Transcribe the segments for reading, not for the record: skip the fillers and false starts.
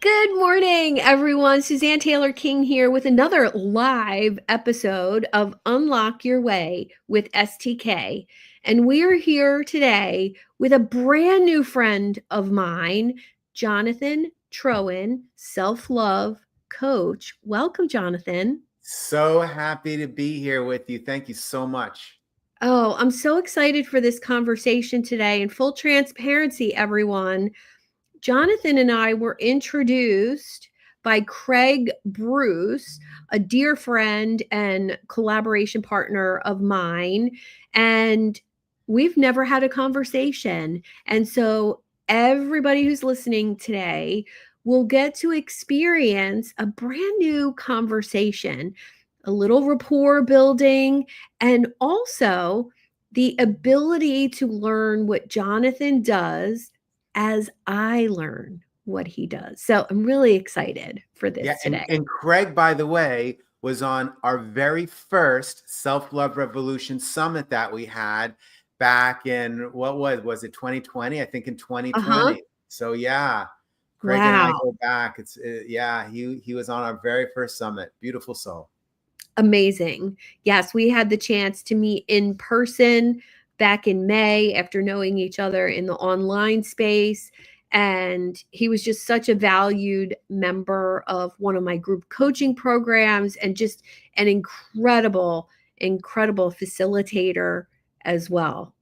Good morning, everyone. Suzanne Taylor King here with another live episode of Unlock Your Way with STK. And we are here today with a brand new friend of mine, Jonathan Troen, self love coach. Welcome, Jonathan. So happy to be here with you. Thank you so much. Oh, I'm so excited for this conversation today. In full transparency, everyone, Jonathan and I were introduced by Craig Bruce, a dear friend and collaboration partner of mine. And we've never had a conversation. And so everybody who's listening today will get to experience a brand new conversation, a little rapport building, and also the ability to learn what Jonathan does as I learn what he does. So I'm really excited for Yeah, this and, today. and Craig, by the way, was on our very first Self-Love Revolution Summit that we had back in was it 2020? I think in Uh-huh. 2020. So yeah, Craig and I Wow. go back. Yeah, he was on our very first summit. Beautiful soul. Amazing. Yes, we had the chance to meet in person back in May after knowing each other in the online space. And he was just such a valued member of one of my group coaching programs and just an incredible facilitator as well.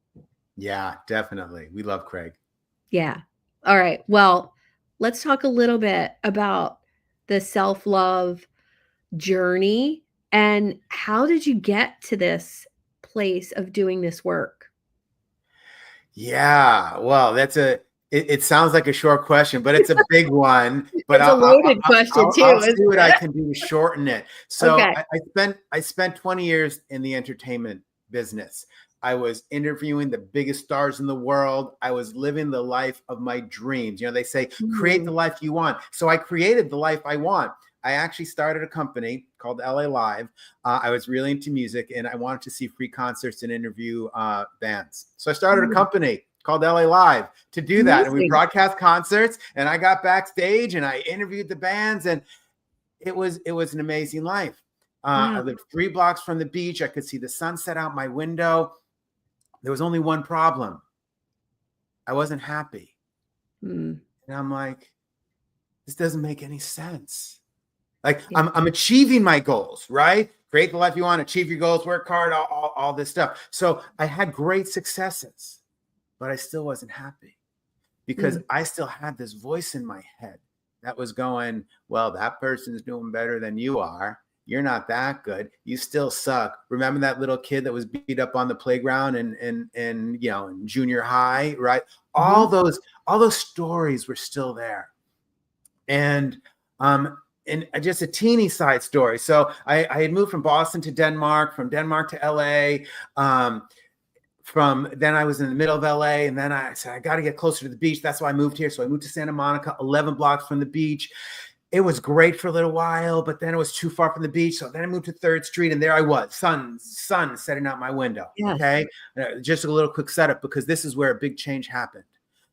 Yeah, definitely. We love Craig. Yeah. All right. Well, let's talk a little bit about the self love journey and how did you get to this place of doing this work? Yeah, well, it sounds like a short question, but it's a big one. But It's a loaded question I'll too, see isn't what I it? can do to shorten it. So Okay. I spent 20 years in the entertainment business. I was interviewing the biggest stars in the world. I was living the life of my dreams. You know, they say create the Mm, life you want. So I created the life I want. I actually started a company called LA Live. I was really into music and I wanted to see free concerts and interview bands. So I started a mm, company called LA Live to do that. And we amazing. broadcast concerts and I got backstage and I interviewed the bands and it was an amazing life. I Wow. lived 3 blocks from the beach. I could see the sunset out my window. There was only one problem. I wasn't happy. Mm, And I'm like, this doesn't make any sense. Like yeah. I'm achieving my goals, right? Create the life you want, achieve your goals, work hard, all this stuff. So I had great successes, but I still wasn't happy because Mm, I still had this voice in my head that was going, well, that person's doing better than you are. You're not that good. You still suck. Remember that little kid that was beat up on the playground and in junior high, right? mhm. All those stories were still there. And um, and just a teeny side story. So I had moved from Boston to Denmark, from Denmark to LA. From then I was in the middle of LA, and then I said I got to get closer to the beach. That's why I moved here. So I moved to Santa Monica, 11 blocks from the beach. It was great for a little while, but then it was too far from the beach. So then I moved to Third Street, and there I was, sun setting out my window. Yes. Okay, just a little quick setup because this is where a big change happened.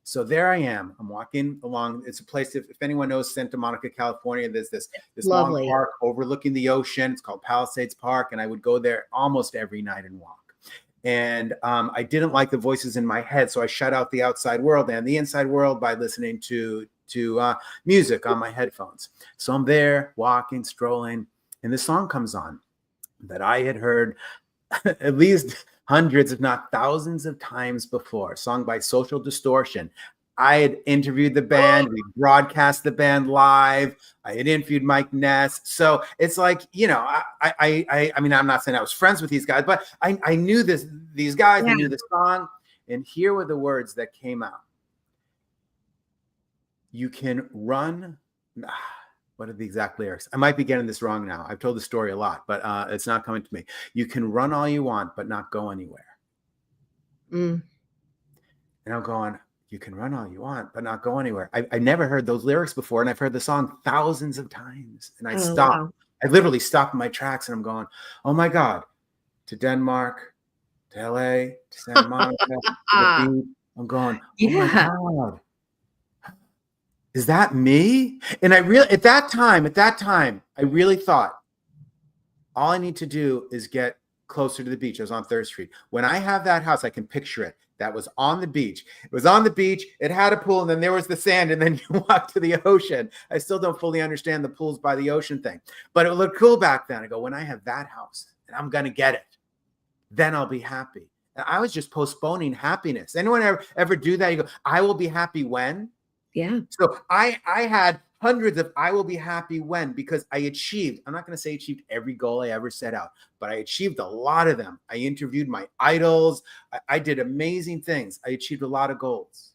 So there I am. I'm walking along. It's a place. If anyone knows Santa Monica, California, there's this long Lovely. park overlooking the ocean. It's called Palisades Park, and I would go there almost every night and walk. And I didn't like the voices in my head, so I shut out the outside world and the inside world by listening to music on my headphones. So I'm there walking, strolling, and this song comes on that I had heard at least hundreds, if not thousands of times before, sung by Social Distortion. I had interviewed the band, we broadcast the band live. I had interviewed Mike Ness. So it's like, I mean, I'm not saying I was friends with these guys, but I knew these guys, I Yeah. knew the song. And here were the words that came out. You can run. What are the exact lyrics? I might be getting this wrong now. I've told the story a lot, but it's not coming to me. You can run all you want, but not go anywhere. Mm. And I'm going, you can run all you want, but not go anywhere. I never heard those lyrics before, and I've heard the song thousands of times. And I Oh, stopped. wow. I literally stopped in my tracks, and I'm going, oh my God, to Denmark, to LA, to Santa Monica, to the beach. I'm going, oh my Yeah. God. is that me? And I really, at that time, I really thought, all I need to do is get closer to the beach. I was on 3rd Street. When I have that house, I can picture it. That was on the beach. It was on the beach. It had a pool, and then there was the sand, and then you walk to the ocean. I still don't fully understand the pools by the ocean thing, but it looked cool back then. I go, when I have that house, and I'm going to get it, then I'll be happy. And I was just postponing happiness. Anyone ever do that? You go, I will be happy when? Yeah. So I had hundreds of I will be happy when, because I achieved, I'm not going to say achieved every goal I ever set out, but I achieved a lot of them. I interviewed my idols. I did amazing things. I achieved a lot of goals.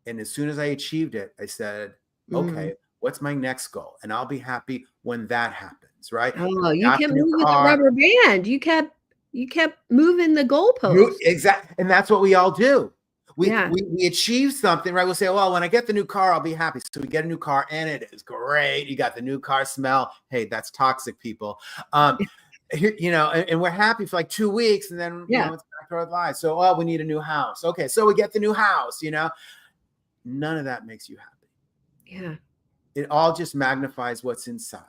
And as soon as I achieved it, I said, okay, what's my next goal? And I'll be happy when that happens, right? Oh, you kept moving the rubber band. You kept moving the goalposts. Exactly. And that's what we all do. We achieve something, right? We'll say, well, when I get the new car, I'll be happy. So we get a new car and it is great. You got the new car smell. Hey, that's toxic, people. You know, and we're happy for like 2 weeks, and then you know, it's back to our lives. So, oh, we need a new house. Okay, so we get the new house, you know. None of that makes you happy. Yeah. It all just magnifies what's inside.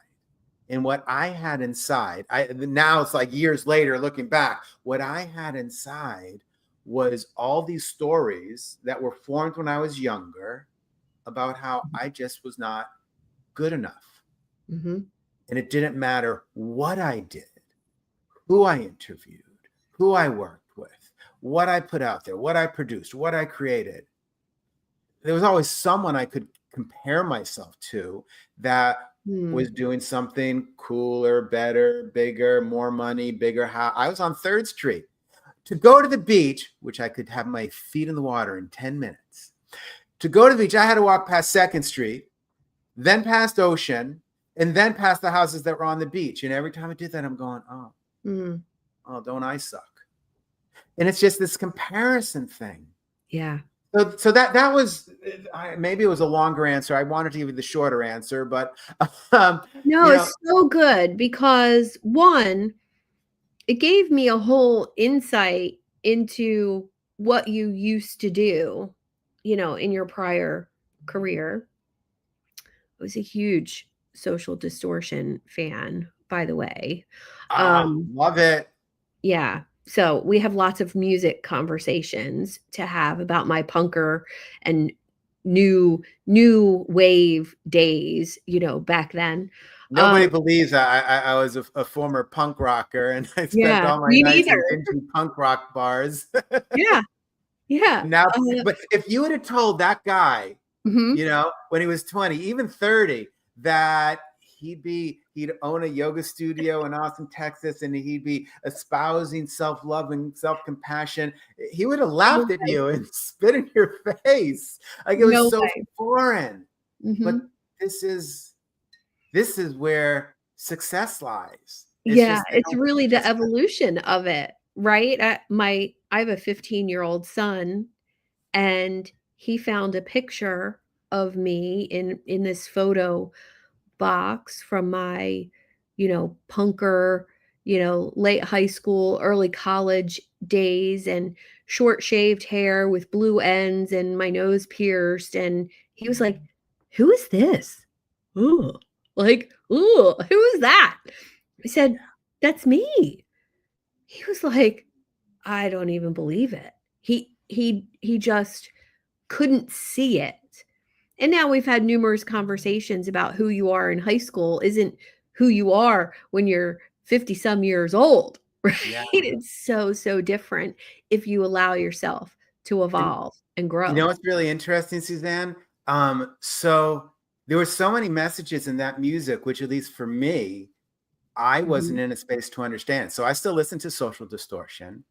And what I had inside, now it's like years later looking back, what I had inside was all these stories that were formed when I was younger about how I just was not good enough. And it didn't matter what I did, who I interviewed, who I worked with, what I put out there, what I produced, what I created. There was always someone I could compare myself to that was doing something cooler, better, bigger, more money, bigger house. I was on 3rd Street. To go to the beach, which I could have my feet in the water in 10 minutes. To go to the beach, I had to walk past 2nd Street, then past Ocean, and then past the houses that were on the beach. And every time I did that, I'm going, oh, don't I suck? And it's just this comparison thing. Yeah. So that was, maybe it was a longer answer. I wanted to give you the shorter answer, but no, it's so good, because one, it gave me a whole insight into what you used to do, you know, in your prior career. I was a huge Social Distortion fan, by the way. Love it. Yeah. So we have lots of music conversations to have about my punker and new wave days, you know, back then. Nobody believes I was a former punk rocker, and I spent all my nights in punk rock bars. Yeah. Now, but if you would have told that guy, you know, when he was 20, even 30, that he'd own a yoga studio in Austin, Texas, and he'd be espousing self-love and self-compassion, he would have laughed at you and spit in your face. Like, it was so foreign. But this is where success lies. It's really the evolution of it, right? I have a 15-year-old son, and he found a picture of me in this photo box from my, you know, punker, you know, late high school, early college days, and short shaved hair with blue ends and my nose pierced. And he was like, "Who is this? Ooh, like, ooh, who is that?" I said, "That's me." He was like, "I don't even believe it." He just couldn't see it. And now we've had numerous conversations about who you are in high school isn't who you are when you're 50 some years old, right? It's so different if you allow yourself to evolve and grow. You know what's really interesting, Suzanne? So there were so many messages in that music, which, at least for me, I wasn't in a space to understand. So I still listen to Social Distortion.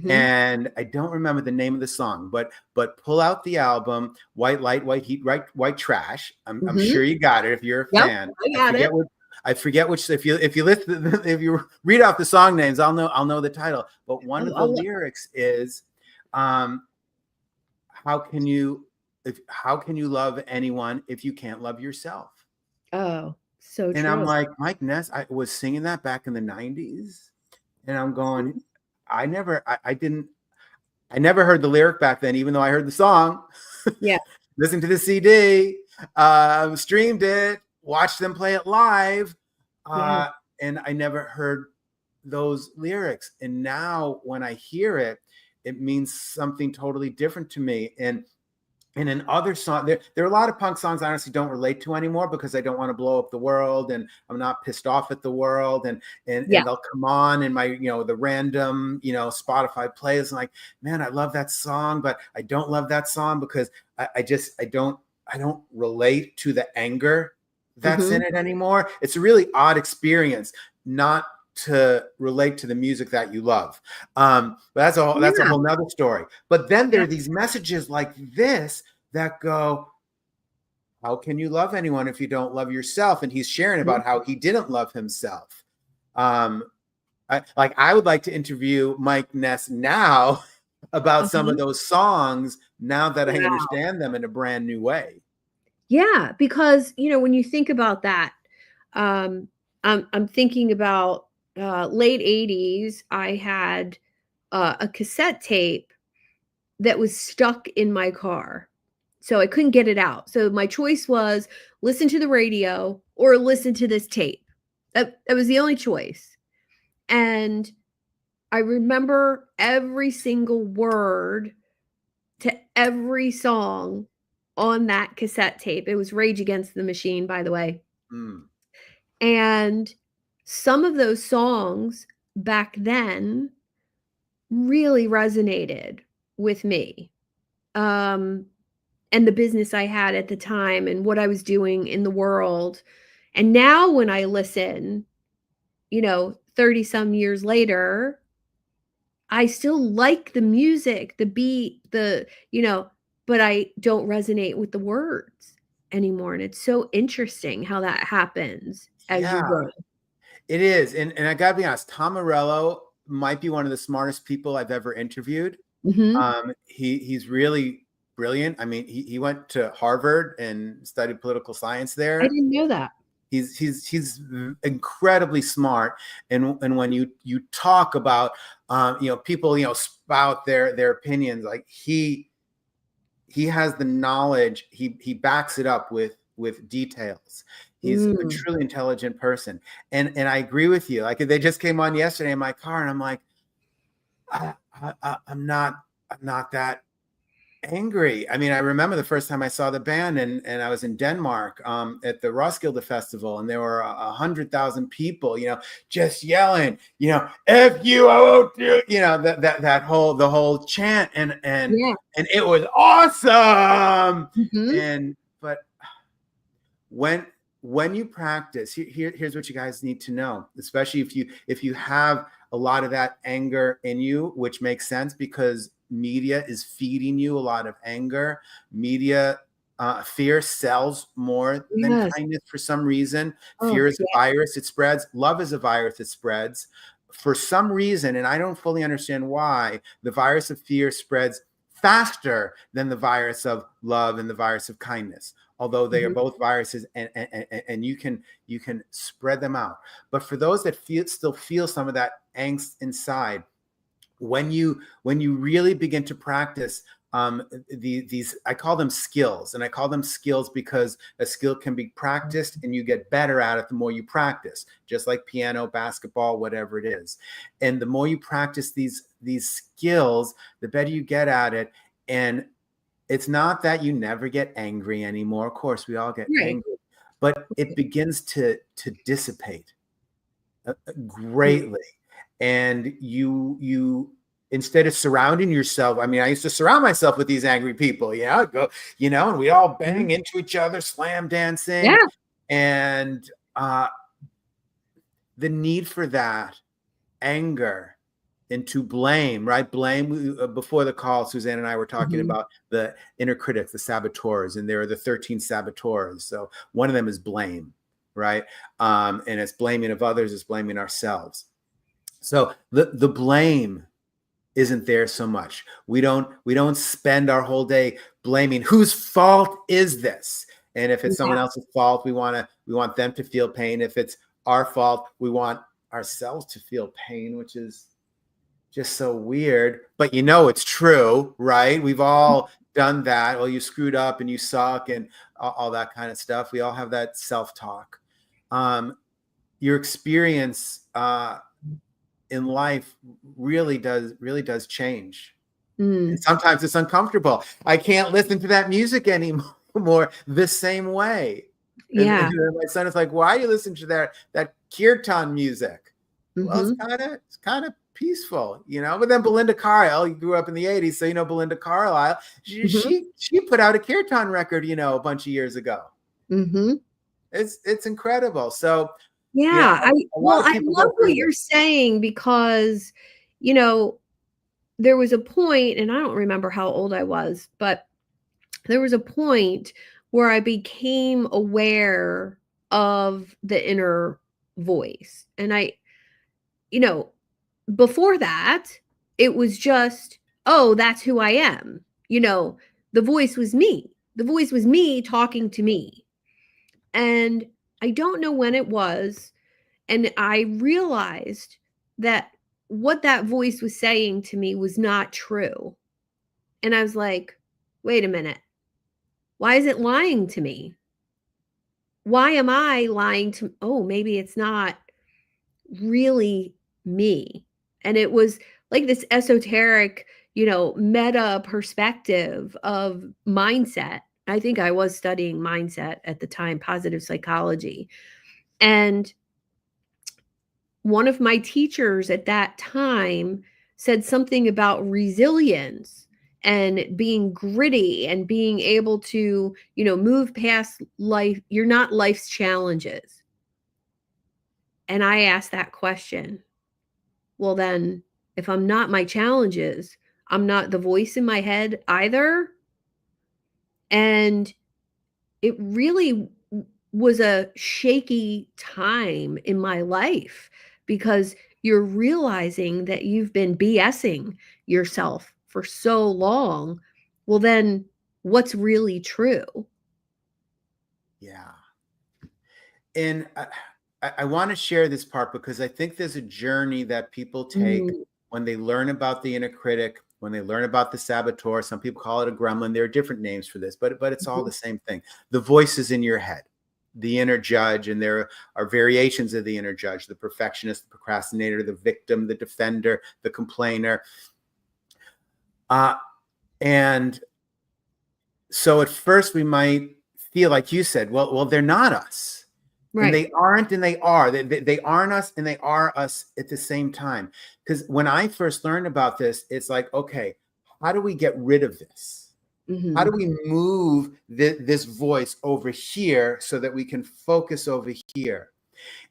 And I don't remember the name of the song, but pull out the album, White Light, White Heat, White Trash. I'm sure you got it if you're a fan. I forget which. If you read off the song names, I'll know the title. But one of the lyrics is, how can you love anyone if you can't love yourself? Oh, so true. And I'm like, Mike Ness, I was singing that back in the 90s, and I'm going, I never heard the lyric back then, even though I heard the song. Yeah. Listen to the CD. streamed it, watched them play it live, Yeah. and I never heard those lyrics. And now when I hear it, it means something totally different to me. And in other songs, there are a lot of punk songs I honestly don't relate to anymore because I don't want to blow up the world and I'm not pissed off at the world. And Yeah. they'll come on in my, the random, Spotify plays and like, man, I love that song, but I don't love that song because I don't relate to the anger that's in Hmm. it anymore. It's a really odd experience not to relate to the music that you love. But that's a Yeah. whole nother story. But then there Yeah. are these messages like this that go, how can you love anyone if you don't love yourself? And he's sharing about how he didn't love himself. I would like to interview Mike Ness now about some of Uh-huh. those songs now that I Wow. understand them in a brand new way. Yeah, because when you think about that, um, I'm thinking about late '80s. I had a cassette tape that was stuck in my car, so I couldn't get it out. So my choice was listen to the radio or listen to this tape. That was the only choice, and I remember every single word to every song on that cassette tape. It was Rage Against the Machine, by the way. Mm. And some of those songs back then really resonated with me. Um, and the business I had at the time and what I was doing in the world. And now when I listen, 30 some years later, I still like the music, the beat, but I don't resonate with the words anymore. And it's so interesting how that happens as you Yeah, grow. it is. And I gotta be honest, Tom Morello might be one of the smartest people I've ever interviewed. Mhm. He's really brilliant. I mean, he went to Harvard and studied political science I there. didn't know that. He's incredibly smart. And when you talk about people spout their opinions, like he has the knowledge. He backs it up with details. He's a Mm. truly intelligent person. And I agree with you. Like they just came on yesterday in my car, and I'm like, I'm not that angry. I mean, I remember the first time I saw the band, and I was in Denmark at the Roskilde Festival, and there were 100,000 people, just yelling, "F you, I won't do," the whole chant, Yeah. and it was awesome. Mhm. And but when you practice, here's what you guys need to know, especially if you have a lot of that anger in you, which makes sense because media is feeding you a lot of anger. Media fear sells more than Yes. kindness for some reason. Oh, Fear is a yeah. virus, it spreads. Love is a virus, it spreads. For some reason, and I don't fully understand why, the virus of fear spreads faster than the virus of love and the virus of kindness, although they are Mhm. both viruses, and you can spread them out. But for those that still feel some of that angst inside, when you really begin to practice these, I call them skills, and I call them skills because a skill can be practiced and you get better at it the more you practice, just like piano, basketball, whatever it is. And the more you practice these skills, the better you get at it. And it's not that you never get angry anymore. Of course, we all get Right. angry, but it begins to dissipate Mm. greatly. And you instead of surrounding yourself, I mean, I used to surround myself with these angry people, I'd go, and we all Mhm. bang into each other, slam dancing. Yeah. And the need for that anger into blame, right? Blame. Before the call, Suzanne and I were talking Mhm. about the inner critics, the saboteurs, and there are the 13 saboteurs. So one of them is blame, right? And it's blaming of others, it's blaming ourselves. So the blame isn't there so much. We don't spend our whole day blaming whose fault is this. And if it's Yeah. someone else's fault, we want them to feel pain. If it's our fault, we want ourselves to feel pain, which is just so weird. But it's true, right? We've all done that. Well, you screwed up and you suck. And all that kind of stuff. We all have that self-talk. Your experience in life really does change. And sometimes it's uncomfortable. I can't listen to that music anymore the same way. Yeah. And my son is like, why are you listening to that kirtan music? Well, it's kind of peaceful, you know. But then Belinda Carlisle, you grew up in the 80s, so you know Belinda Carlisle. She put out a kirtan record, you know, a bunch of years ago. It's incredible. So yeah, I love what you're saying, because, you know, there was a point, and I don't remember how old I was, but there was a point where I became aware of the inner voice. And you know, before that, it was just, oh, that's who I am. You know, the voice was me. The voice was me talking to me. And I don't know when it was. And I realized that what that voice was saying to me was not true. And I was like, wait a minute. Why is it lying to me? Why am I lying to, oh, maybe it's not really me. And it was like this esoteric, you know, meta perspective of mindset. I think I was studying mindset at the time, positive psychology. And one of my teachers at that time said something about resilience and being gritty and being able to, you know, move past life. You're not life's challenges. And I asked that question. Well, then, if I'm not my challenges, I'm not the voice in my head either. And it really was a shaky time in my life, because you're realizing that you've been BSing yourself for so long. Well, then what's really true? Yeah. And I want to share this part because I think there's a journey that people take when they learn about the inner critic, when they learn about the saboteur. Some people call it a gremlin. There are different names for this, but it's all the same thing. The voices in your head, the inner judge, and there are variations of the inner judge: the perfectionist, the procrastinator, the victim, the defender, the complainer. And so at first we might feel like you said, well, they're not us. Right. And they aren't, and they are. They aren't us, and they are us at the same time. Because when I first learned about this, it's like, okay, how do we get rid of this? How do we move this voice over here so that we can focus over here?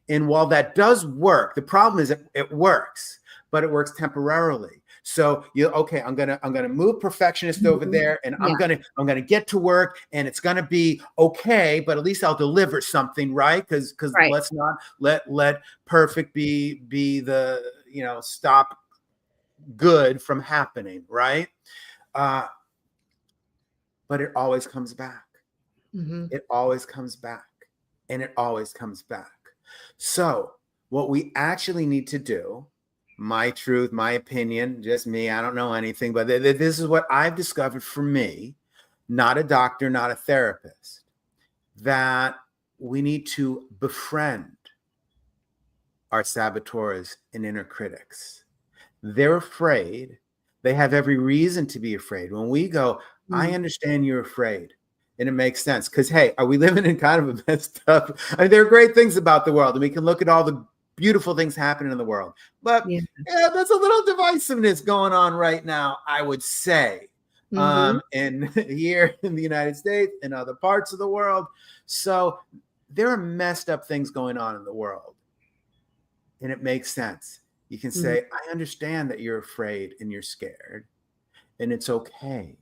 And while that does work, the problem is it works, but it works temporarily. So I'm gonna move perfectionist over there, and I'm gonna get to work, and it's gonna be okay, but at least I'll deliver something, right? Because let's not let perfect be the, you know, stop good from happening, right? But it always comes back. It always comes back, and it always comes back. So what we actually need to do, my truth, my opinion, just me, I don't know anything, but this is what I've discovered for me, not a doctor, not a therapist, that we need to befriend our saboteurs and inner critics. They're afraid. They have every reason to be afraid. When we go, I understand you're afraid. And it makes sense because, hey, are we living in kind of a messed up? I mean, there are great things about the world, and we can look at all the beautiful things happening in the world. But there's a little divisiveness going on right now, I would say, and here in the United States and other parts of the world. So there are messed up things going on in the world, and it makes sense. You can say, I understand that you're afraid and you're scared, and it's okay.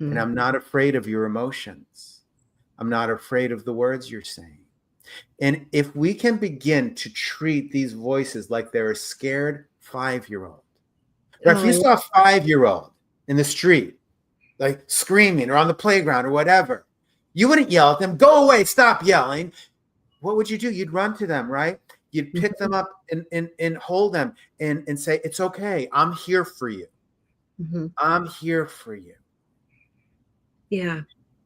And I'm not afraid of your emotions. I'm not afraid of the words you're saying. And if we can begin to treat these voices like they're a scared 5-year-old, or if you saw a 5-year-old in the street, like screaming or on the playground or whatever, you wouldn't yell at them, go away, stop yelling. What would you do? You'd run to them, right? You'd pick them up and hold them and say, it's okay. I'm here for you. I'm here for you. Yeah.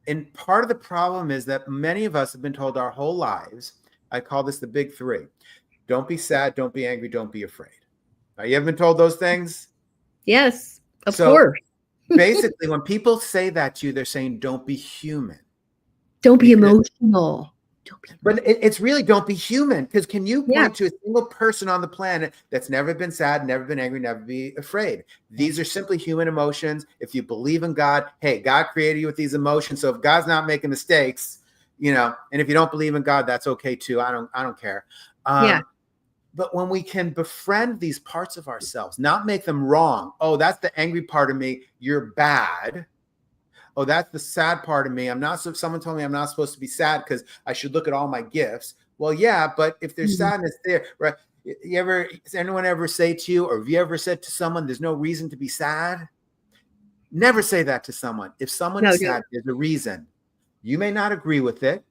And part of the problem is that many of us have been told our whole lives, I call this the big three. Don't be sad, don't be angry, don't be afraid. Now, you ever been told those things? Yes, of So course. basically, when people say that to you, they're saying, don't be human. Don't be Because, emotional. Don't be but it's really don't be human. Because can you Yeah. point to a single person on the planet that's never been sad, never been angry, never be afraid? These are simply human emotions. If you believe in God, hey, God created you with these emotions. So if God's not making mistakes, you know, and if you don't believe in God, that's okay too. I don't care. Yeah. But when we can befriend these parts of ourselves, not make them wrong. Oh, that's the angry part of me. You're bad. Oh, that's the sad part of me. I'm not. So someone told me I'm not supposed to be sad because I should look at all my gifts. Well, yeah, but if there's sadness there, right? Does anyone ever say to you, or have you ever said to someone, there's no reason to be sad? Never say that to someone. If someone No, is sad, there's a reason. You may not agree with it.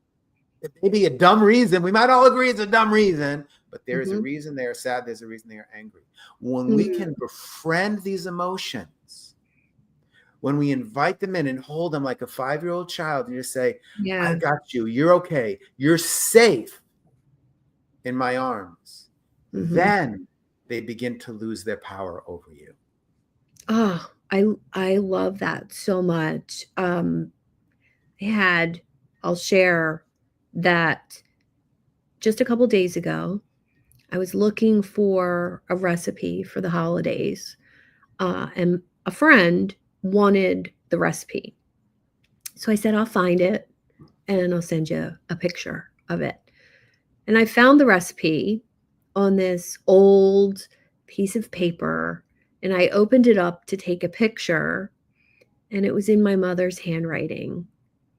It may be a dumb reason. We might all agree it's a dumb reason, but there is a reason they are sad. There's a reason they are angry. When we can befriend these emotions, when we invite them in and hold them like a 5-year-old child and just say, I got you. You're okay. You're safe in my arms. Then they begin to lose their power over you. Oh, I love that so much. I'll share that just a couple days ago, I was looking for a recipe for the holidays, and a friend wanted the recipe. So I said, I'll find it and I'll send you a picture of it. And I found the recipe on this old piece of paper, and I opened it up to take a picture, and it was in my mother's handwriting.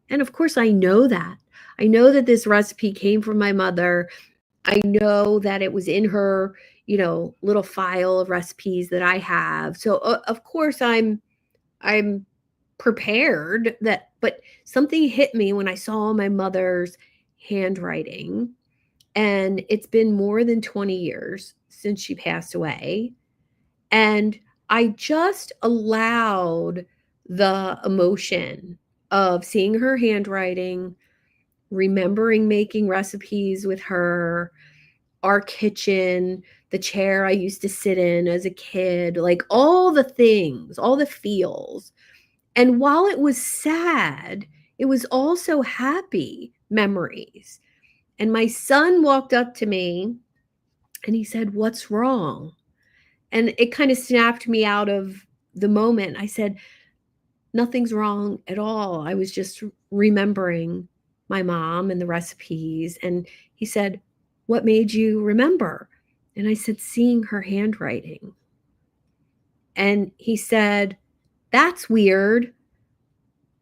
And of course, I know that. I know that this recipe came from my mother. I know that it was in her, little file of recipes that I have. So of course I'm prepared but something hit me when I saw my mother's handwriting. And it's been more than 20 years since she passed away. And I just allowed the emotion of seeing her handwriting, remembering making recipes with her, our kitchen, the chair I used to sit in as a kid, like all the things, all the feels. And while it was sad, it was also happy memories. And my son walked up to me and he said, "What's wrong?" And it kind of snapped me out of the moment. I said, "Nothing's wrong at all. I was just remembering my mom and the recipes." And he said, "What made you remember?" And I said, "Seeing her handwriting." And he said, "That's weird.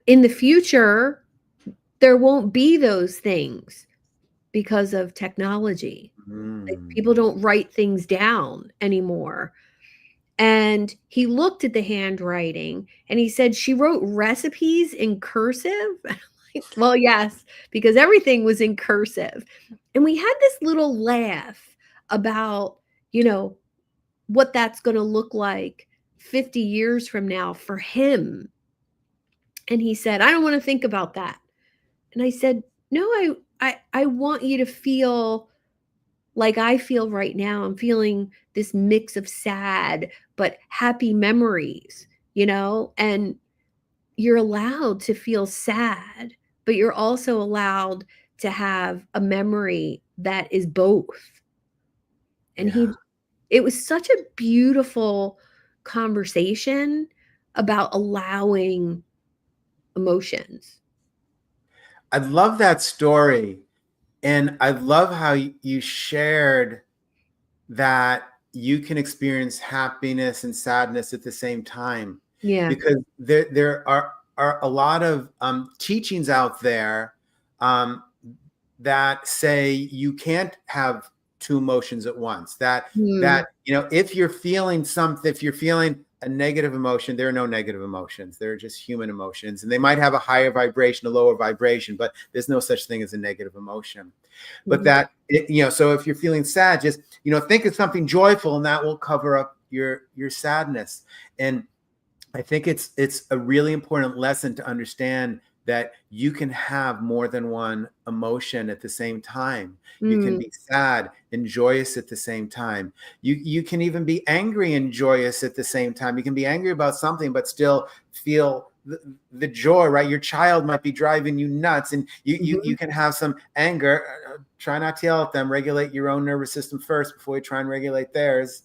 In the future, there won't be those things because of technology. Like, people don't write things down anymore." And he looked at the handwriting and he said, "She wrote recipes in cursive?" Well, yes, because everything was in cursive. And we had this little laugh about, what that's going to look like 50 years from now for him. And he said, "I don't want to think about that." And I said, "No, I want you to feel like I feel right now. I'm feeling this mix of sad but happy memories, and you're allowed to feel sad, but you're also allowed to have a memory that is both." And it was such a beautiful conversation about allowing emotions. I love that story. And I love how you shared that you can experience happiness and sadness at the same time. Yeah. Because there are a lot of teachings out there that say you can't have two emotions at once. That if you're feeling something, if you're feeling a negative emotion, there are no negative emotions. They're just human emotions, and they might have a higher vibration, a lower vibration, but there's no such thing as a negative emotion. But that, so if you're feeling sad, just, think of something joyful, and that will cover up your sadness. And I think it's a really important lesson to understand that you can have more than one emotion at the same time. You can Mm, be sad and joyous at the same time. You can even be angry and joyous at the same time. You can be angry about something, but still feel the joy, right? Your child might be driving you nuts, and you can have some anger. Try not to yell at them. Regulate your own nervous system first before you try and regulate theirs.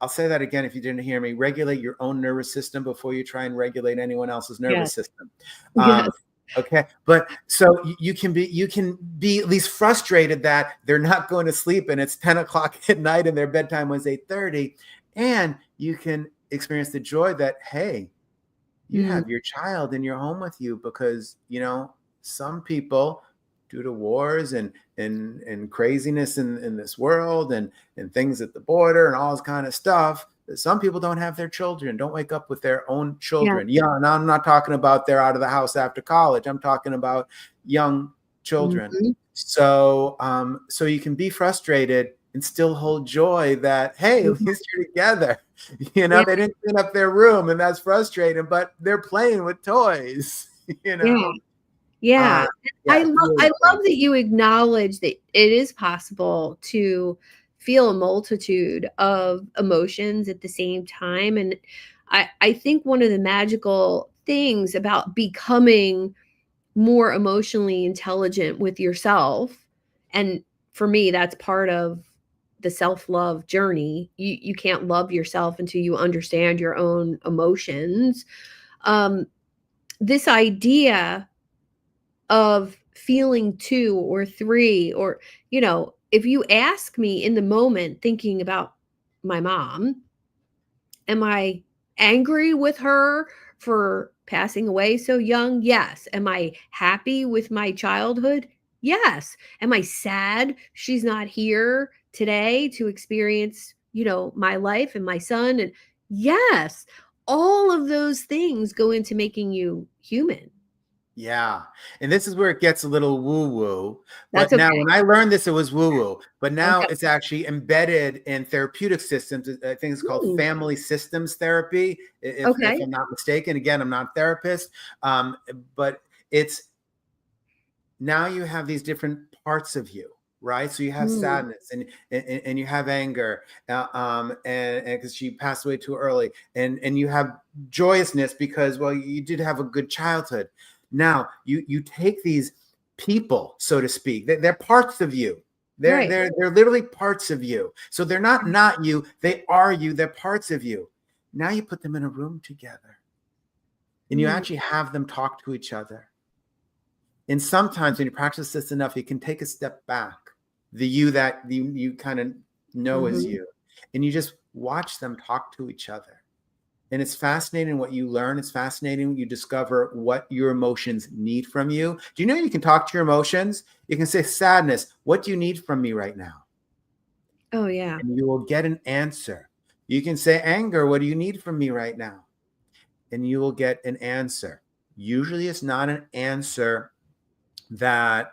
I'll say that again if you didn't hear me. Regulate your own nervous system before you try and regulate anyone else's nervous yes. system. Yes. Okay, but so you can be at least frustrated that they're not going to sleep and it's 10 o'clock at night and their bedtime was 8:30, and you can experience the joy that, hey, you Mm, have your child in your home with you, because some people, due to wars and craziness in this world and things at the border and all this kind of stuff, some people don't have their children, don't wake up with their own yeah. children. Yeah, and I'm not talking about they're out of the house after college. I'm talking about young children. Mhm. So you can be frustrated and still hold joy that, hey, at Mhm. least you're together. Yeah. They didn't clean up their room, and that's frustrating, but they're playing with toys. you Yeah. know Yeah. uh I yeah, it's I really love that you acknowledge that it is possible to feel a multitude of emotions at the same time. And I think one of the magical things about becoming more emotionally intelligent with yourself, and for me, that's part of the self-love journey. You can't love yourself until you understand your own emotions. Um, this idea of feeling 2 or 3, or if you ask me in the moment thinking about my mom, am I angry with her for passing away so young? Yes. Am I happy with my childhood? Yes. Am I sad she's not here today to experience, my life and my son? And yes, all of those things go into making you human. Yeah. And this is where it gets a little woo woo. That's But now, okay. when I learned this, it was woo woo. But now Okay. it's actually embedded in therapeutic systems. I think it's called Hmm. family systems therapy, if Okay. I'm not mistaken. Again, I'm not a therapist. But it's now you have these different parts of you, right? So you have Mm, sadness and you have anger, and because she passed away too early, and you have joyousness because, well, you did have a good childhood. Now you take these people, so to speak, they're parts of you. They're right. they're they're literally parts of you. So they're not you. They are you. They're parts of you. Now you put them in a room together, and you Mm, actually have them talk to each other. And sometimes when you practice this enough, you can take a step back, the you that you kind of know as mhm. you, and you just watch them talk to each other. And it's fascinating what you learn. It's fascinating when you discover what your emotions need from you. Do you know you can talk to your emotions? You can say, sadness, what do you need from me right now? Oh, yeah. And you will get an answer. You can say, anger, what do you need from me right now? And you will get an answer. Usually it's not an answer that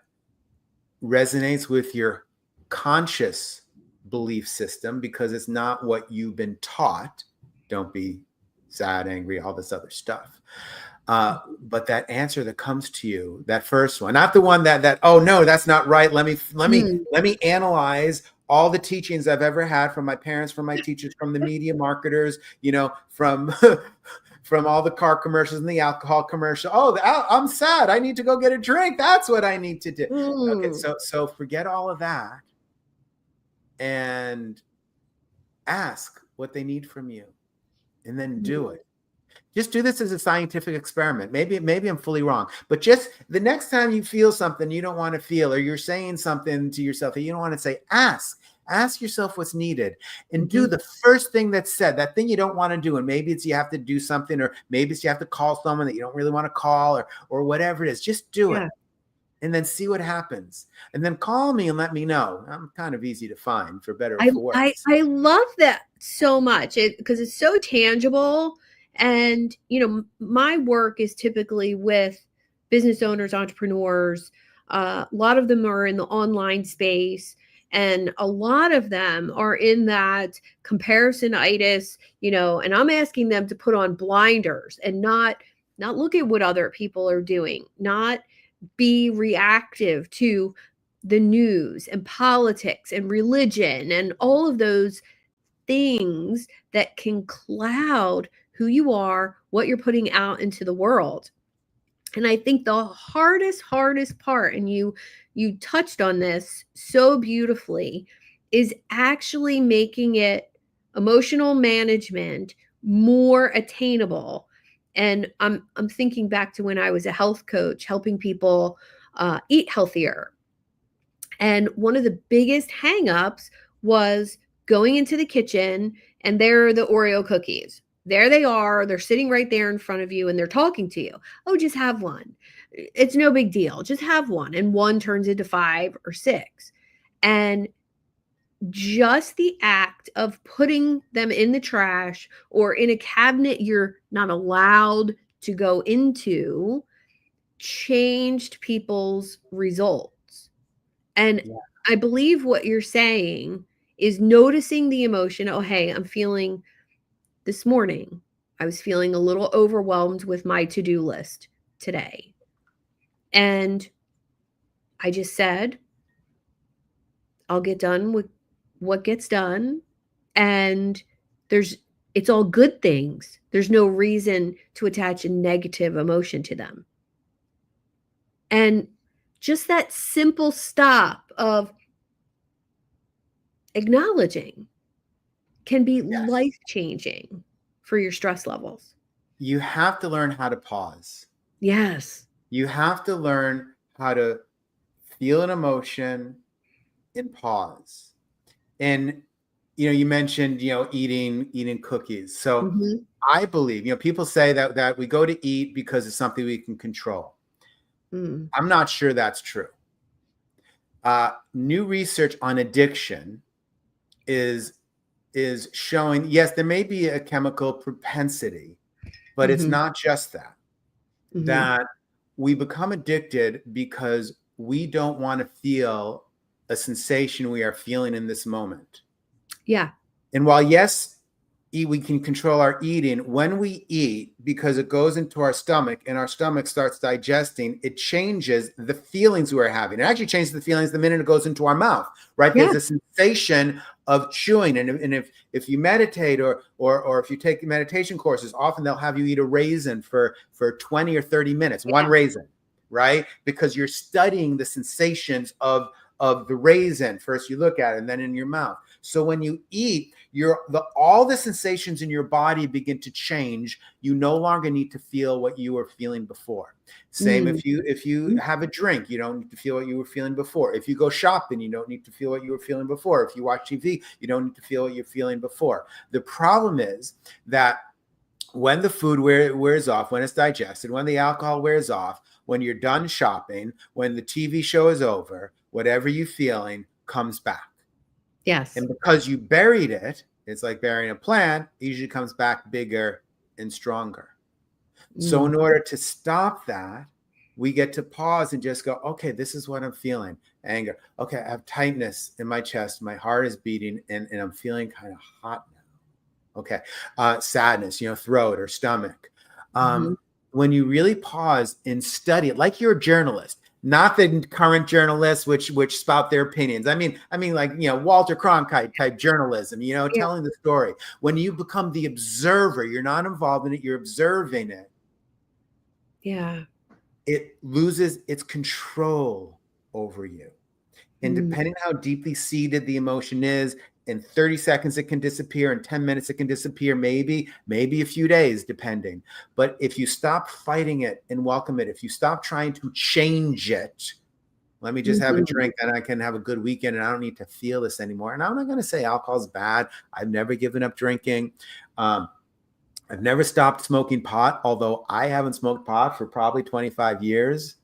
resonates with your conscious belief system, because it's not what you've been taught. Don't be sad, angry, all this other stuff. But that answer that comes to you, that first one, not the one that oh no, that's not right. Mm. Let me analyze all the teachings I've ever had from my parents, from my teachers, from the media marketers, from from all the car commercials and the alcohol commercial. Oh, I'm sad. I need to go get a drink. That's what I need to do. Okay, Mm. so forget all of that and ask what they need from you, and then do Mm. it. Just do this as a scientific experiment. Maybe I'm fully wrong, but just the next time you feel something you don't want to feel, or you're saying something to yourself that you don't want to say, ask yourself what's needed, and do Mhm. the first thing that's said, that thing you don't want to do. And maybe it's you have to do something, or maybe it's you have to call someone that you don't really want to call, or whatever it is. Just do Yeah. it, and then see what happens. And then call me and let me know. I'm kind of easy to find, for better or I for I worse. I love that so much, because it's so tangible. And, my work is typically with business owners, entrepreneurs. A lot of them are in the online space, and a lot of them are in that comparisonitis, and I'm asking them to put on blinders and not not look at what other people are doing, not be reactive to the news and politics and religion and all of those things that can cloud who you are, what you're putting out into the world. And I think the hardest part, and you touched on this so beautifully, is actually making it emotional management more attainable. And I'm thinking back to when I was a health coach, helping people eat healthier. And one of the biggest hangups was going into the kitchen, and there are the Oreo cookies. There they are. They're sitting right there in front of you, and they're talking to you. Oh, just have one. It's no big deal. Just have one. And one turns into 5 or 6. And just the act of putting them in the trash or in a cabinet you're not allowed to go into changed people's results. And Yeah. I believe what you're saying is noticing the emotion. Oh, hey, I'm feeling this morning, I was feeling a little overwhelmed with my to-do list today. And I just said, I'll get done with what gets done. And it's all good things. There's no reason to attach a negative emotion to them. And just that simple stop of acknowledging can be Yes. life-changing for your stress levels. You have to learn how to pause. Yes. You have to learn how to feel an emotion and pause. And you mentioned eating cookies. So Mm-hmm. I believe people say that we go to eat because it's something we can control. Mm. I'm not sure that's true. New research on addiction is showing, yes, there may be a chemical propensity, but it's Mm-hmm. not just that. Mm-hmm. That we become addicted because we don't want to feel a sensation we are feeling in this moment. Yeah. And while, yes, we can control our eating, when we eat, because it goes into our stomach and our stomach starts digesting, it changes the feelings we're having. It actually changes the feelings the minute it goes into our mouth, right? Yeah. There's a sensation of chewing. And if you meditate or if you take meditation courses, often they'll have you eat a raisin for 20 or 30 minutes, one raisin, right? Because you're studying the sensations of the raisin. First you look at it and then in your mouth. So when you eat, all the sensations in your body begin to change. You no longer need to feel what you were feeling before. Same if you have a drink, you don't need to feel what you were feeling before. If you go shopping, you don't need to feel what you were feeling before. If you watch TV, you don't need to feel what you're feeling before. The problem is that when the food wears off, when it's digested, when the alcohol wears off, when you're done shopping, when the TV show is over, whatever you're feeling comes back. Yes. And because you buried it, it's like burying a plant, it usually comes back bigger and stronger. So in order to stop that, we get to pause and just go, okay, this is what I'm feeling. Anger. Okay, I have tightness in my chest. My heart is beating and I'm feeling kind of hot now. Okay. Sadness, throat or stomach. When you really pause and study it, like you're a journalist, not the current journalists which spout their opinions. I mean like Walter Cronkite type journalism, telling the story. When you become the observer, you're not involved in it, you're observing it. Yeah. It loses its control over you. And depending how deeply seated the emotion is, in 30 seconds it can disappear, in 10 minutes it can disappear, maybe a few days, depending. But if you stop fighting it and welcome it, if you stop trying to change it, let me just have a drink and I can have a good weekend and I don't need to feel this anymore. And I'm not going to say alcohol is bad. I've never given up drinking. I've never stopped smoking pot, although I haven't smoked pot for probably 25 years.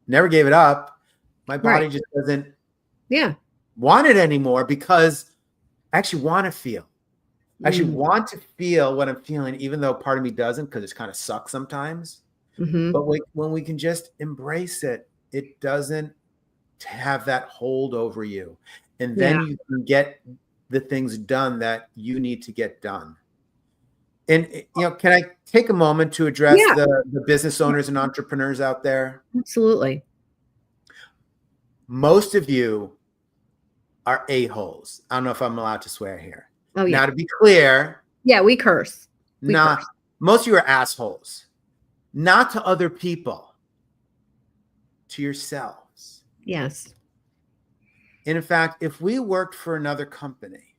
Never gave it up. My body just doesn't want it anymore because I actually want to feel. I actually want to feel what I'm feeling, even though part of me doesn't, because it's kind of sucks sometimes. But when we can just embrace it, it doesn't have that hold over you. And then you can get the things done that you need to get done. And can I take a moment to address Yeah, the business owners and entrepreneurs out there? absolutely. Most of you are a-holes. I don't know if I'm allowed to swear here. Oh Now, yeah. to be clear, Yeah, we curse. We curse. most of you are assholes, not to other people, to yourselves. Yes. And in fact, if we worked for another company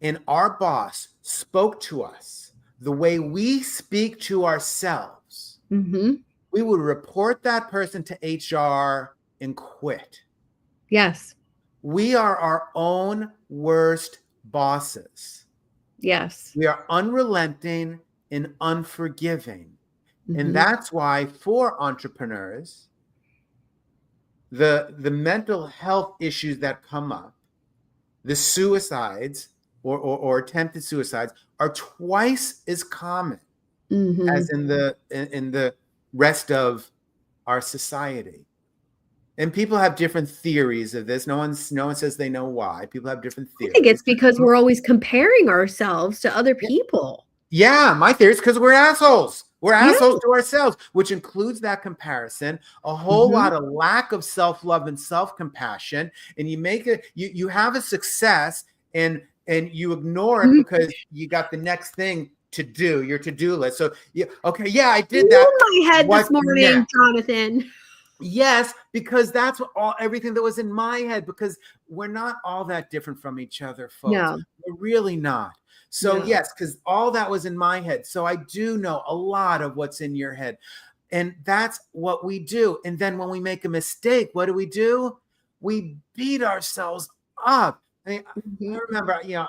and our boss spoke to us the way we speak to ourselves, Mm-hmm. we would report that person to HR and quit. Yes. We are our own worst bosses. Yes. We are unrelenting and unforgiving. And Mm-hmm. that's why for entrepreneurs, the mental health issues that come up, the suicides or attempted suicides are twice as common Mm-hmm. as in the rest of our society. And people have different theories of this. No one says they know why. People have different I think it's theories. because we're always comparing ourselves to other people. Yeah, my theory is because we're assholes. We're Yeah. assholes to ourselves, which includes that comparison, a whole Mm-hmm. lot of lack of self-love and self-compassion. And you have a success and you ignore it because you got the next thing to do, your to-do list. So okay, yeah, I did that. In my head What's this morning, next? Jonathan. Yes, because that's everything that was in my head, because we're not all that different from each other, folks. No. We're really not. So No. yes, because all that was in my head. So I do know a lot of what's in your head. And that's what we do. And then when we make a mistake, what do? We beat ourselves up. I mean, Mm-hmm. I remember,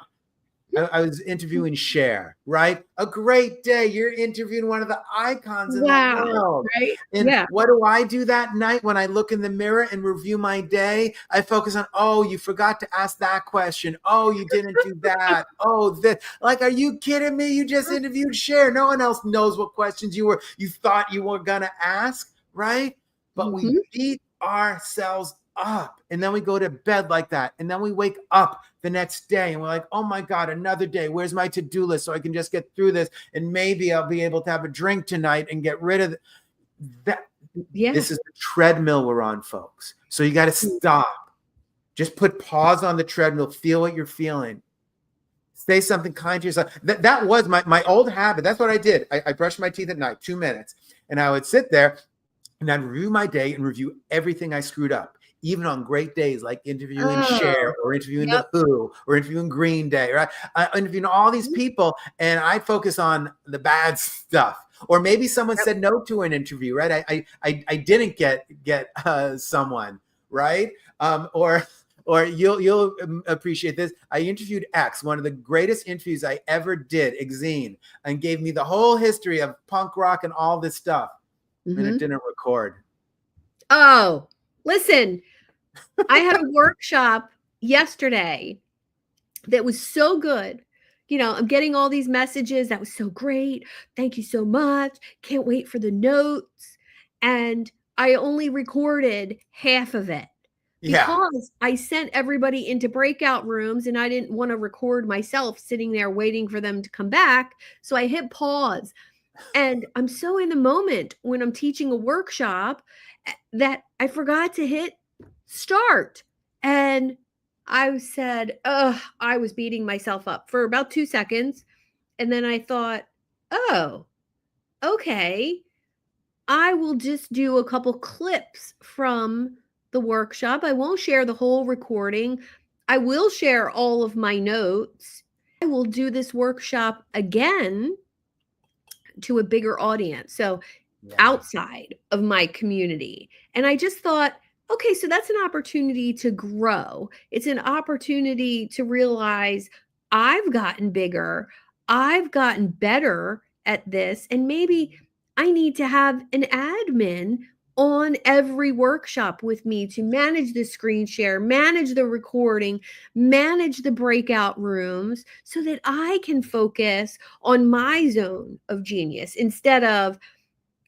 I was interviewing Cher, right? A great day. You're interviewing one of the icons in the Wow. world. Right? And Yeah. what do I do that night when I look in the mirror and review my day? I focus on, oh, you forgot to ask that question. Oh, you didn't do that. Oh, this. Like, are you kidding me? You just interviewed Cher. No one else knows what questions you thought you were gonna ask, right? But we Mm-hmm. beat ourselves up, and then we go to bed like that, and then we wake up the next day and we're like, oh my God, another day. Where's my to-do list so I can just get through this, and maybe I'll be able to have a drink tonight and get rid of that. Yeah. This is the treadmill we're on, folks. So you got to stop. Just put pause on the treadmill. Feel what you're feeling. Say something kind to yourself. That was my old habit. That's what I did. I brushed my teeth at night, 2 minutes, and I would sit there and I'd review my day and review everything I screwed up, even on great days like interviewing Cher or interviewing The Who or interviewing Green Day, right? Interviewing all these people, and I focus on the bad stuff. Or maybe someone said no to an interview, right? I didn't get someone, right? Or you'll appreciate this. I interviewed X, one of the greatest interviews I ever did, Exene, and gave me the whole history of punk rock and all this stuff. Mm-hmm. And it didn't record. Oh, listen, I had a workshop yesterday that was so good. I'm getting all these messages. That was so great. Thank you so much. Can't wait for the notes. And I only recorded half of it because I sent everybody into breakout rooms and I didn't want to record myself sitting there waiting for them to come back. So I hit pause. And I'm so in the moment when I'm teaching a workshop that I forgot to hit start. And I said, I was beating myself up for about 2 seconds. And then I thought, oh, okay. I will just do a couple clips from the workshop. I won't share the whole recording. I will share all of my notes. I will do this workshop again to a bigger audience. So outside of my community. And I just thought, okay, so that's an opportunity to grow. It's an opportunity to realize I've gotten bigger. I've gotten better at this. And maybe I need to have an admin on every workshop with me to manage the screen share, manage the recording, manage the breakout rooms so that I can focus on my zone of genius instead of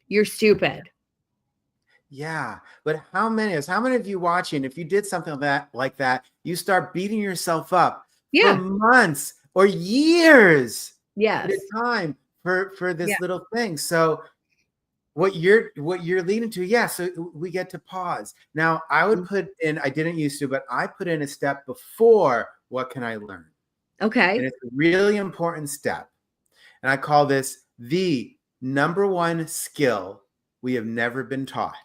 you're stupid. Yeah, but how many of you watching, if you did something like that, you start beating yourself up for months or years, bit Yes. of time for Yeah. this little thing. So what you're leading to, yeah, so we get to pause. Now I would put in, I didn't used to, but I put in a step before what can I learn? And Okay. it's a really important step. And I call this the number one skill we have never been taught.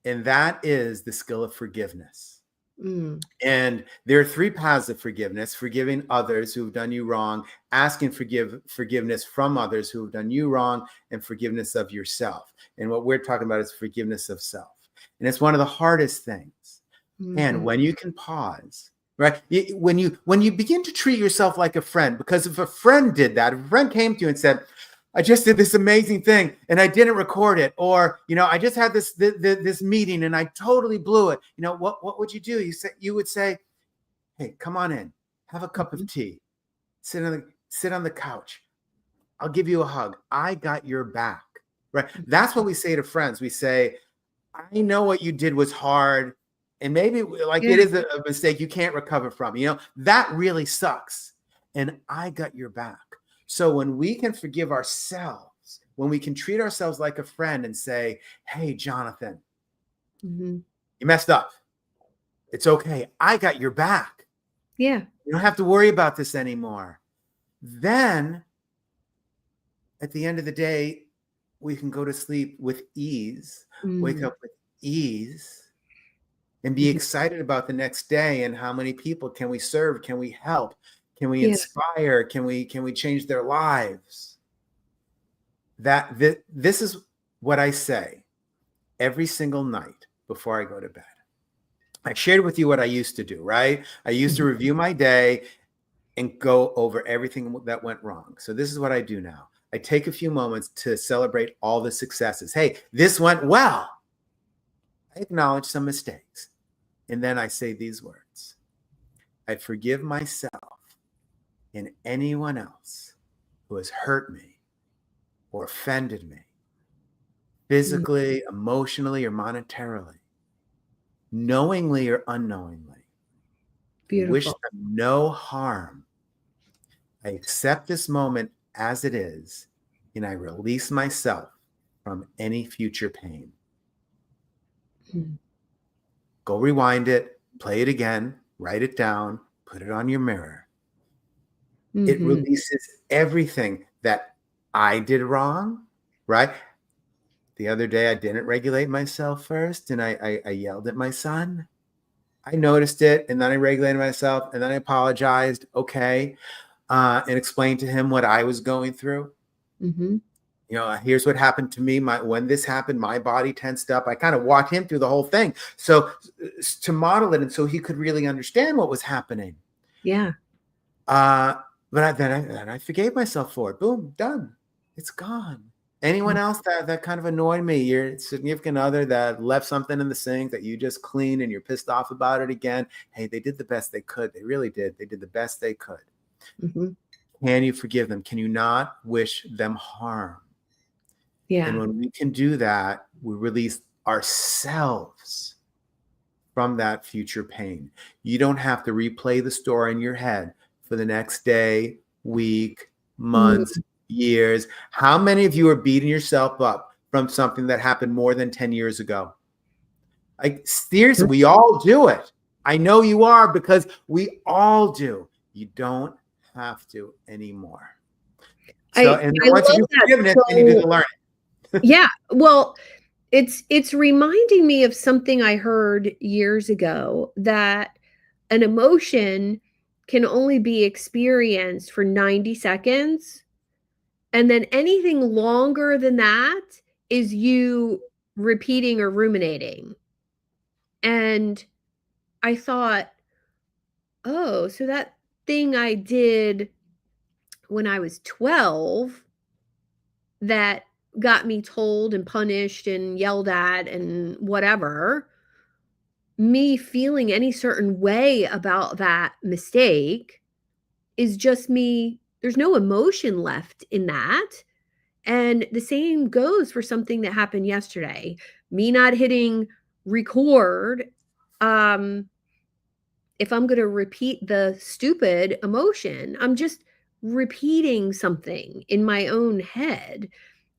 And that is the skill of forgiveness. Mm. And there are three paths of forgiveness: forgiving others who have done you wrong, asking forgiveness from others who have done you wrong, and forgiveness of yourself. And what we're talking about is forgiveness of self. And it's one of the hardest things. And when you can pause, right? When you begin to treat yourself like a friend, because if a friend did that, if a friend came to you and said, I just did this amazing thing and I didn't record it, or I just had this meeting and I totally blew it. What would you do? You would say, hey, come on in, have a cup of tea, sit on the couch. I'll give you a hug. I got your back. Right? That's what we say to friends. We say, I know what you did was hard, and maybe like Yeah. it is a mistake you can't recover from. That really sucks, and I got your back. So when we can forgive ourselves, when we can treat ourselves like a friend and say, hey, Jonathan, Mm-hmm. you messed up. It's okay. I got your back. Yeah. You don't have to worry about this anymore. Then at the end of the day, we can go to sleep with ease, wake up with ease, and be excited about the next day and how many people can we serve, can we help, can we Yeah. inspire, can we change their lives. This is what I say every single night before I go to bed. I shared with you what I used to do, right? I used to review my day and go over everything that went wrong. So this is what I do now. I take a few moments to celebrate all the successes. Hey, this went well. I acknowledge some mistakes. And then I say these words: I forgive myself and anyone else who has hurt me or offended me, physically, emotionally, or monetarily, knowingly or unknowingly. Wish Beautiful. them no harm. I accept this moment as it is, and I release myself from any future pain. Go rewind it, play it again, write it down, put it on your mirror. It Mm-hmm. releases everything that I did wrong, right? The other day, I didn't regulate myself first, and I yelled at my son. I noticed it, and then I regulated myself, and then I apologized, okay, and explained to him what I was going through. Mm-hmm. Here's what happened to me. When this happened, my body tensed up. I kind of walked him through the whole thing. So to model it, and so he could really understand what was happening. Yeah. But then I forgave myself for it. Boom, done. It's gone. Anyone else that kind of annoyed me, your significant other that left something in the sink that you just cleaned and you're pissed off about it again. Hey, they did the best they could. They really did. They did the best they could. Mm-hmm. Can you forgive them? Can you not wish them harm? Yeah. And when we can do that, we release ourselves from that future pain. You don't have to replay the story in your head for the next day, week, months, years. How many of you are beating yourself up from something that happened more than 10 years ago? Seriously, we all do it. I know you are, because we all do. You don't have to anymore. So, and then I once you love do that. forgiveness, then you do the learning. Yeah. Well, it's reminding me of something I heard years ago, that an emotion can only be experienced for 90 seconds. And then anything longer than that is you repeating or ruminating. And I thought, oh, so that thing I did when I was 12 that got me told and punished and yelled at and whatever, me feeling any certain way about that mistake is just me. There's no emotion left in that. And the same goes for something that happened yesterday. Me not hitting record. If I'm going to repeat the stupid emotion, I'm just repeating something in my own head.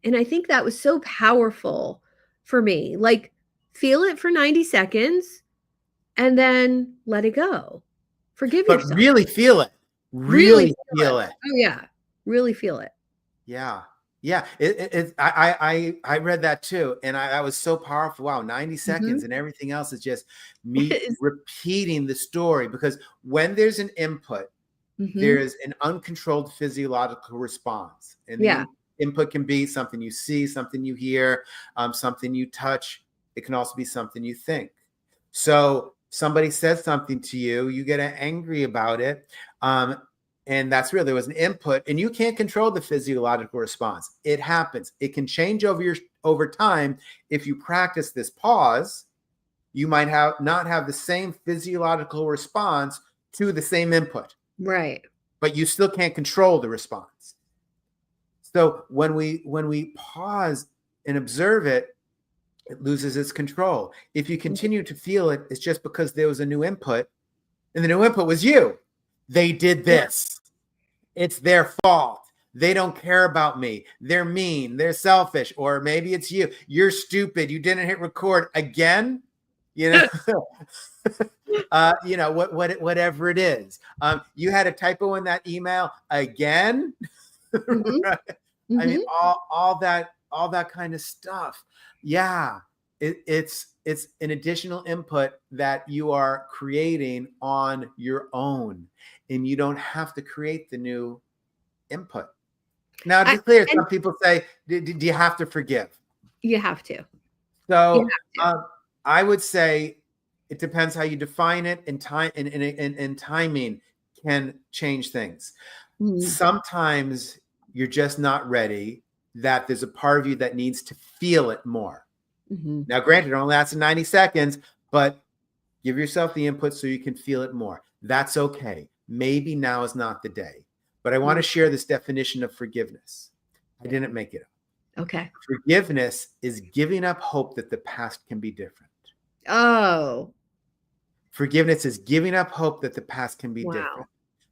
And I think that was so powerful for me. Like, feel it for 90 seconds and then let it go. Forgive But yourself. really feel it. Really Really feel it. Oh, yeah. Really feel it. Yeah. Yeah. I read that too. And I was so powerful. Wow. 90 seconds and everything else is just me repeating the story, because when there's an input, there's an uncontrolled physiological response. And the input can be something you see, something you hear, something you touch. It can also be something you think. So somebody says something to you, you get angry about it. And that's real. There was an input, and you can't control the physiological response. It happens. It can change over time. If you practice this pause, you might not have the same physiological response to the same input. Right. But you still can't control the response. So when we pause and observe it, it loses its control. If you continue to feel it, it's just because there was a new input, and the new input was you. They did this. It's their fault. They don't care about me. They're mean. They're selfish. Or maybe it's you. You're stupid. You didn't hit record again. You know, whatever it is. You had a typo in that email again. Right? I mean, all that kind of stuff. Yeah, it's an additional input that you are creating on your own, and you don't have to create the new input. Now, to be clear, some people say, do you have to forgive? You have to. So I would say it depends how you define it, and time and timing can change things. Sometimes you're just not ready, that there's a part of you that needs to feel it more. Now, granted, it only lasts 90 seconds, but give yourself the input so you can feel it more. That's okay. Maybe now is not the day. But I want to share this definition of forgiveness. I didn't make it up. Okay. Forgiveness is giving up hope that the past can be different. Oh. Forgiveness is giving up hope that the past can be different.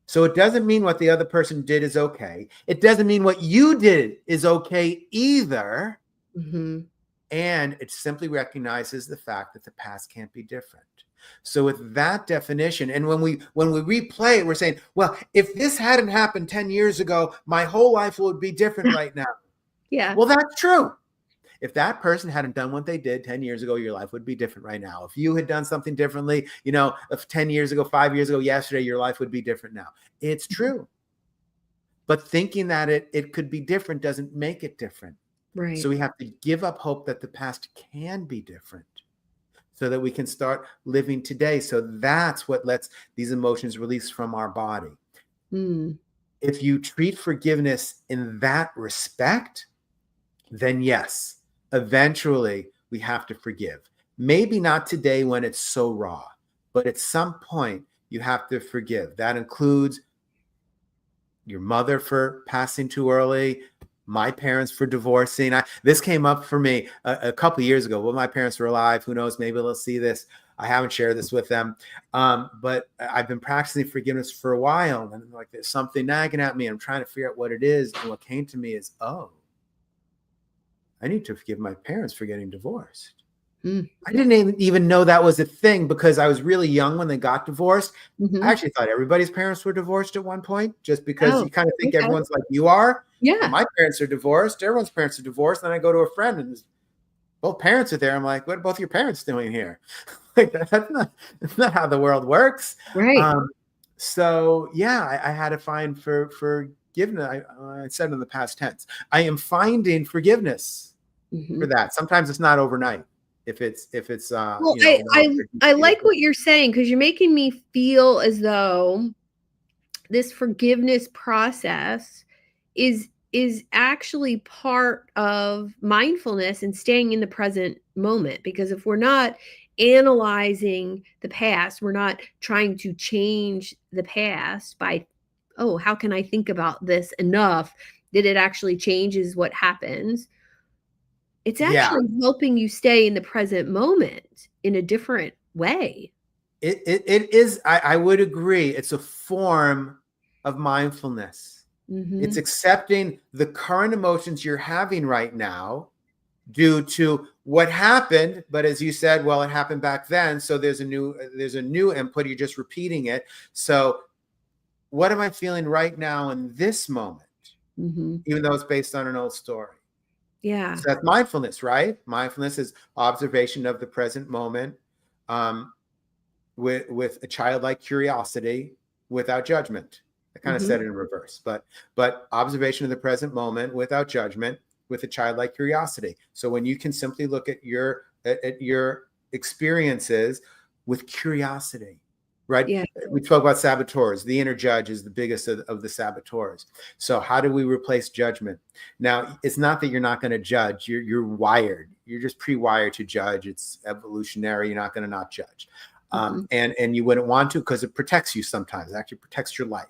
So it doesn't mean what the other person did is okay. It doesn't mean what you did is okay either. And it simply recognizes the fact that the past can't be different. So with that definition, and when we replay it, we're saying, well, if this hadn't happened 10 years ago, my whole life would be different right now. Yeah. Well, that's true. If that person hadn't done what they did 10 years ago, your life would be different right now. If you had done something differently, you know, if 10 years ago, 5 years ago, yesterday, your life would be different now. It's true. But thinking that it could be different doesn't make it different. Right. So we have to give up hope that the past can be different, so that we can start living today. So that's what lets these emotions release from our body. If you treat forgiveness in that respect, then yes, eventually we have to forgive. Maybe not today when it's so raw, but at some point you have to forgive. That includes your mother for passing too early, my parents for divorcing. This came up for me a couple of years ago. Well, my parents were alive. Who knows? Maybe they'll see this. I haven't shared this with them. But I've been practicing forgiveness for a while. And like, there's something nagging at me. I'm trying to figure out what it is. And what came to me is, oh, I need to forgive my parents for getting divorced. I didn't even know that was a thing, because I was really young when they got divorced. I actually thought everybody's parents were divorced at one point, just because you kind of think everyone's like you are. Yeah. Well, my parents are divorced. Everyone's parents are divorced. Then I go to a friend and both parents are there. I'm like, what are both your parents doing here? Like, that's not how the world works. Right. So yeah, I had to find forgiveness. I said in the past tense, I am finding forgiveness for that. Sometimes it's not overnight. If it's well, I like what you're saying, because you're making me feel as though this forgiveness process is actually part of mindfulness and staying in the present moment. Because if we're not analyzing the past, we're not trying to change the past by, oh, how can I think about this enough that it actually changes what happens? It's actually helping you stay in the present moment in a different way. It is. I would agree. It's a form of mindfulness. It's accepting the current emotions you're having right now due to what happened. But as you said, well, it happened back then. So there's a new input. You're just repeating it. So what am I feeling right now in this moment? Even though it's based on an old story. Yeah. So that's mindfulness, right? Mindfulness is observation of the present moment, with a childlike curiosity without judgment. I kind of said it in reverse, but observation of the present moment without judgment, with a childlike curiosity. So when you can simply look at your experiences with curiosity, right? Yeah. We spoke about saboteurs. The inner judge is the biggest of the saboteurs. So how do we replace judgment? Now, it's not that you're not going to judge. You're wired. You're just pre-wired to judge. It's evolutionary. You're not going to not judge. And you wouldn't want to, because it protects you sometimes. It actually protects your life.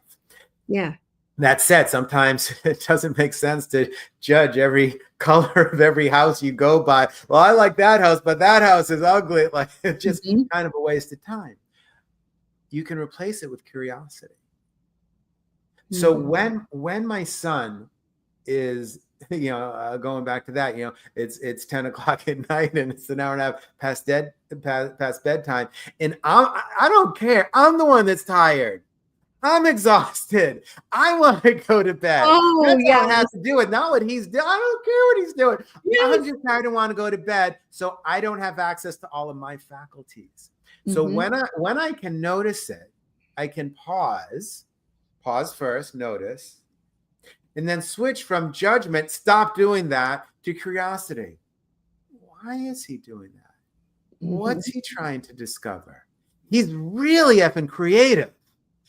Yeah. That said, sometimes it doesn't make sense to judge every color of every house you go by. Well, I like that house, but that house is ugly. Like, it's just kind of a waste of time. You can replace it with curiosity. So when my son is, going back to that, it's 10 o'clock at night and it's an hour and a half past bedtime, and I don't care. I'm the one that's tired. I'm exhausted. I want to go to bed. Oh, That's how it has to do it. Not what he's doing. I don't care what he's doing. I'm just tired and want to go to bed. So I don't have access to all of my faculties. So when I can notice it, I can pause first, notice, and then switch from judgment, stop doing that, to curiosity. Why is he doing that? What's he trying to discover? He's really effing creative.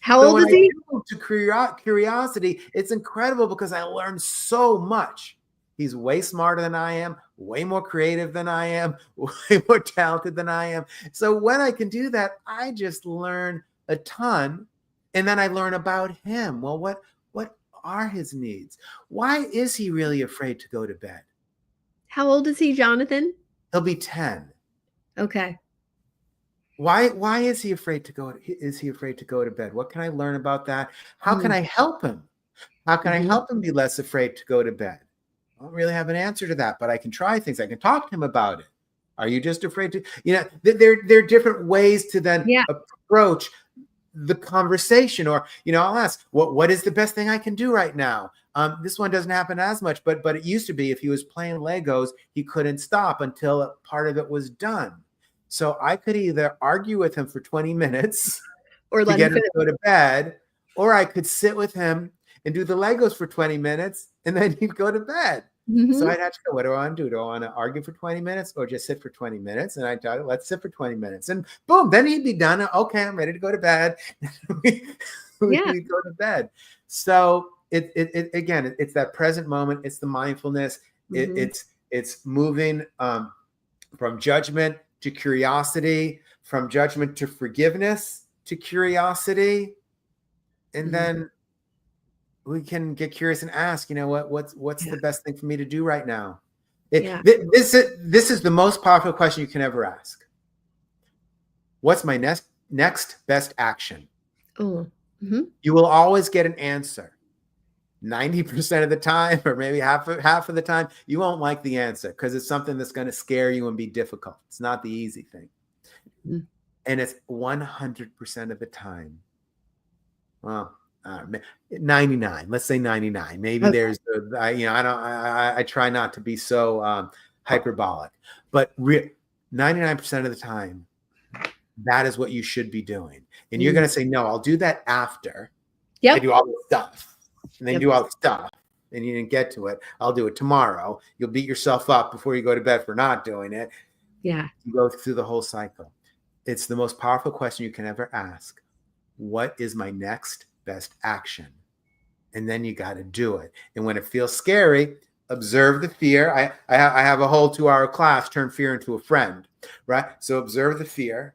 How old is he? To curiosity, it's incredible because I learned so much. He's way smarter than I am, way more creative than I am, way more talented than I am. So when I can do that, I just learn a ton, and then I learn about him. Well, what are his needs? Why is he really afraid to go to bed? How old is he, Jonathan? He'll be 10. Okay. Why is he afraid to go? Is he afraid to go to bed? What can I learn about that? How can I help him? How can I help him be less afraid to go to bed? I don't really have an answer to that, but I can try things. I can talk to him about it. Are you just afraid to? There are different ways to then approach the conversation. Or I'll ask, what is the best thing I can do right now? This one doesn't happen as much, but it used to be. If he was playing Legos, he couldn't stop until part of it was done. So I could either argue with him for 20 minutes or to get him to go to bed, or I could sit with him and do the Legos for 20 minutes, and then he'd go to bed. So I'd have to go, what do I want to do? Do I want to argue for 20 minutes or just sit for 20 minutes? And I'd tell him, let's sit for 20 minutes. And boom, then he'd be done. Okay, I'm ready to go to bed. we go to bed. So again, it's that present moment. It's the mindfulness. It's moving from judgment to curiosity, from judgment to forgiveness, to curiosity. And then we can get curious and ask, what's the best thing for me to do right now? This is the most powerful question you can ever ask. What's my next best action? You will always get an answer. 90% of the time, or maybe half of the time, you won't like the answer because it's something that's going to scare you and be difficult. It's not the easy thing. And it's 100% of the time. Well, 99. Let's say 99. Maybe there's I try not to be so hyperbolic, but 99% of the time, that is what you should be doing. And you're going to say, no, I'll do that after I do all the stuff. And then do all the stuff, and you didn't get to it. I'll do it tomorrow. You'll beat yourself up before you go to bed for not doing it. You go through the whole cycle. It's the most powerful question you can ever ask. What is my next best action? And then you got to do it. And when it feels scary, observe the fear. I have a whole 2-hour class, Turn Fear into a Friend, right? So observe the fear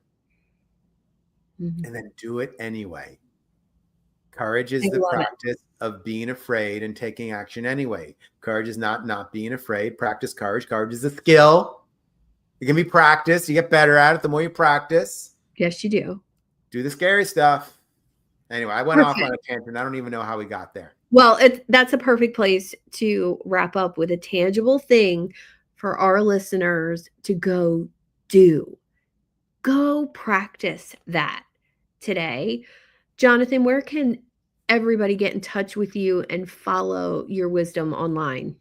and then do it anyway. Courage is the practice of being afraid and taking action anyway. Courage is not being afraid. Practice courage. Courage is a skill. It can be practiced. You get better at it the more you practice. Yes, you do. Do the scary stuff. Anyway, I went off on a tangent. I don't even know how we got there. Well, that's a perfect place to wrap up with a tangible thing for our listeners to go do. Go practice that today. Jonathan, where can everybody get in touch with you and follow your wisdom online?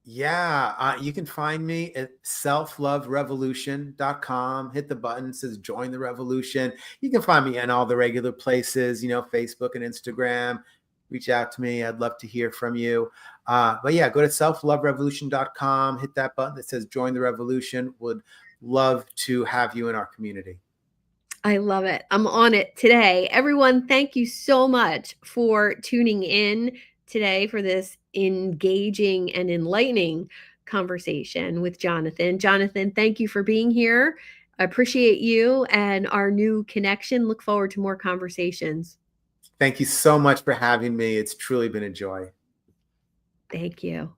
Yeah, you can find me at selfloverevolution.com. Hit the button that says join the revolution. You can find me in all the regular places, Facebook and Instagram. Reach out to me. I'd love to hear from you. But yeah, go to selfloverevolution.com. Hit that button that says join the revolution. Would love to have you in our community. I love it. I'm on it today. Everyone, thank you so much for tuning in today for this engaging and enlightening conversation with Jonathan. Jonathan, thank you for being here. I appreciate you and our new connection. Look forward to more conversations. Thank you so much for having me. It's truly been a joy. Thank you.